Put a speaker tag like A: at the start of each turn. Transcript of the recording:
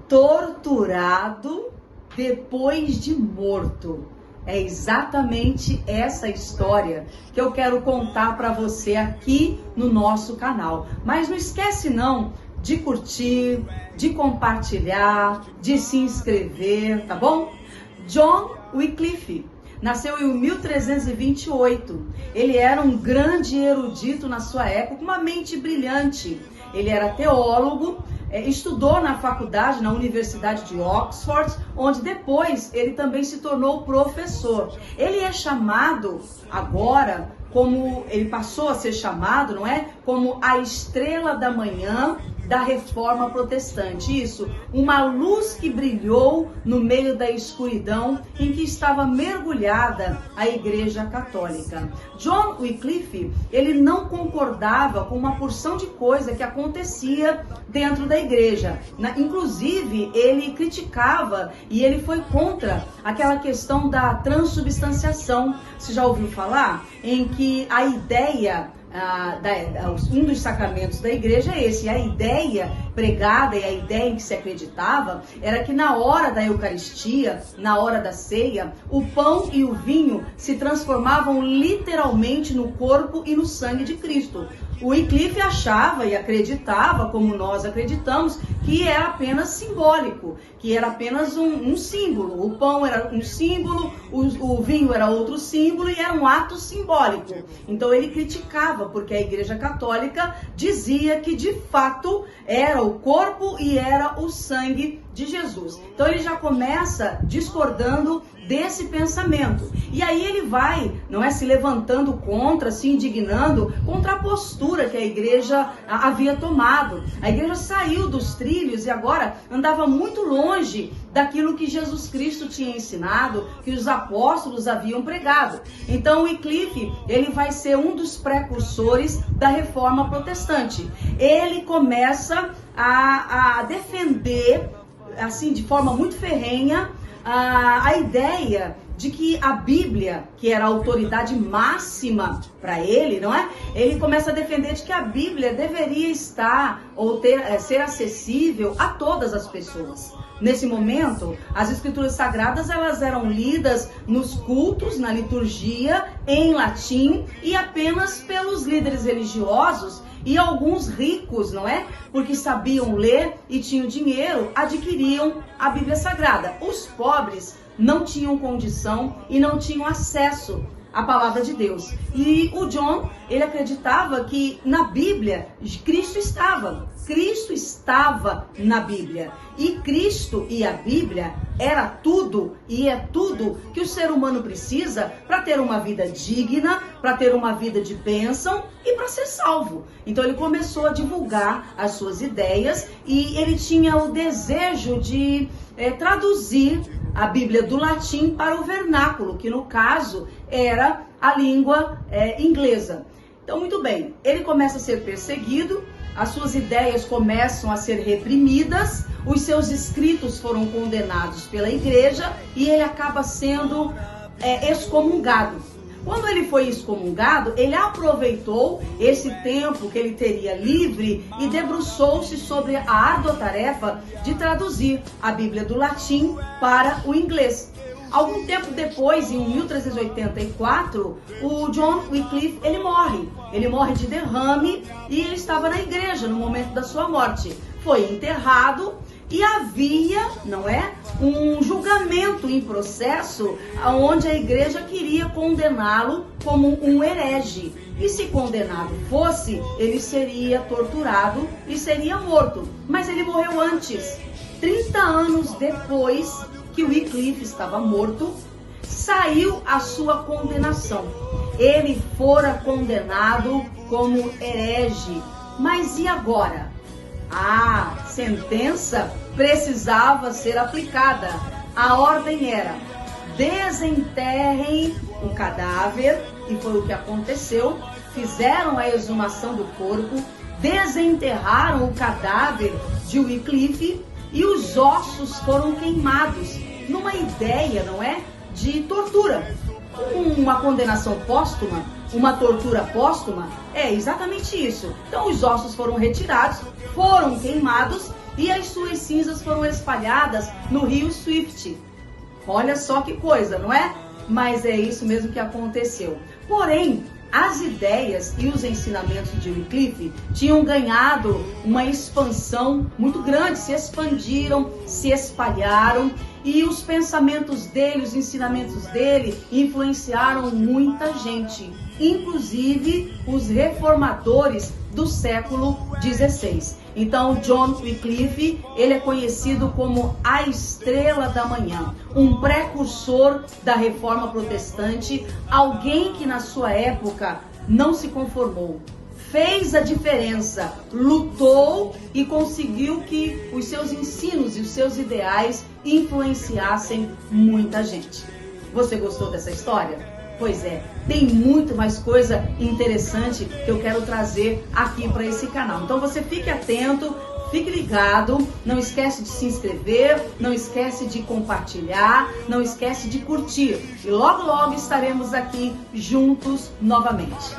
A: torturado depois de morto. É exatamente essa história que eu quero contar para você aqui no nosso canal. Mas não esquece não de curtir, de compartilhar, de se inscrever, tá bom? John Wycliffe nasceu em 1328. Ele era um grande erudito na sua época, uma mente brilhante. Ele era teólogo, estudou na faculdade, na Universidade de Oxford, onde depois ele também se tornou professor. Ele é chamado agora, como ele passou a ser chamado, não é? Como a estrela da manhã da Reforma Protestante. Isso, uma luz que brilhou no meio da escuridão em que estava mergulhada a Igreja Católica. John Wycliffe, ele não concordava com uma porção de coisa que acontecia dentro da igreja. Inclusive, ele criticava e ele foi contra aquela questão da transubstanciação. Você já ouviu falar? Em que a ideia um dos sacramentos da igreja é esse. A ideia pregada e a ideia em que se acreditava era que na hora da Eucaristia, na hora da ceia, o pão e o vinho se transformavam literalmente no corpo e no sangue de Cristo. O Wycliffe achava e acreditava, como nós acreditamos, que era apenas simbólico, que era apenas um símbolo. O pão era um símbolo, o vinho era outro símbolo e era um ato simbólico. Então ele criticava, porque a Igreja Católica dizia que de fato era o corpo e era o sangue de Jesus. Então ele já começa discordando desse pensamento. E aí ele vai, não é, se levantando contra, se indignando contra a postura que a igreja havia tomado. A igreja saiu dos trilhos e agora andava muito longe daquilo que Jesus Cristo tinha ensinado, que os apóstolos haviam pregado. Então Wycliffe, ele vai ser um dos precursores da Reforma Protestante. Ele começa a defender, assim, de forma muito ferrenha, a ideia de que a Bíblia, que era a autoridade máxima para ele, não é? Ele começa a defender de que a Bíblia deveria estar ou ser acessível a todas as pessoas. Nesse momento, as Escrituras Sagradas, elas eram lidas nos cultos, na liturgia, em latim e apenas pelos líderes religiosos e alguns ricos, não é? Porque sabiam ler e tinham dinheiro, adquiriam a Bíblia Sagrada. Os pobres não tinham condição e não tinham acesso à palavra de Deus. E o John, ele acreditava que na Bíblia, Cristo estava na Bíblia. E Cristo e a Bíblia era tudo e é tudo que o ser humano precisa para ter uma vida digna, para ter uma vida de bênção e para ser salvo. Então ele começou a divulgar as suas ideias e ele tinha o desejo de traduzir a Bíblia do latim para o vernáculo, que no caso era a língua inglesa. Então, muito bem, ele começa a ser perseguido, as suas ideias começam a ser reprimidas, os seus escritos foram condenados pela igreja e ele acaba sendo excomungado. Quando ele foi excomungado, ele aproveitou esse tempo que ele teria livre e debruçou-se sobre a árdua tarefa de traduzir a Bíblia do latim para o inglês. Algum tempo depois, em 1384, o John Wycliffe, ele morre. Ele morre de derrame e ele estava na igreja no momento da sua morte. Foi enterrado e havia, não é, um julgamento em processo onde a igreja queria condená-lo como um herege. E se condenado fosse, ele seria torturado e seria morto. Mas ele morreu antes. 30 anos depois que Wycliffe estava morto, saiu a sua condenação. Ele fora condenado como herege. Mas e agora? A sentença precisava ser aplicada. A ordem era: desenterrem o cadáver, e foi o que aconteceu. Fizeram a exumação do corpo, desenterraram o cadáver de Wycliffe e os ossos foram queimados, numa ideia, não é, de tortura. Uma condenação póstuma, uma tortura póstuma, é exatamente isso. Então os ossos foram retirados, foram queimados e as suas cinzas foram espalhadas no rio Swift. Olha só que coisa, não é? Mas é isso mesmo que aconteceu. Porém, as ideias e os ensinamentos de Wycliffe tinham ganhado uma expansão muito grande, se expandiram, se espalharam, e os pensamentos dele, os ensinamentos dele influenciaram muita gente, inclusive os reformadores do século XVI. Então, John Wycliffe, ele é conhecido como a estrela da manhã, um precursor da reforma protestante, alguém que na sua época não se conformou, fez a diferença, lutou e conseguiu que os seus ensinos e os seus ideais influenciassem muita gente. Você gostou dessa história? Pois é, tem muito mais coisa interessante que eu quero trazer aqui para esse canal. Então você fique atento, fique ligado, não esquece de se inscrever, não esquece de compartilhar, não esquece de curtir. E logo logo estaremos aqui juntos novamente.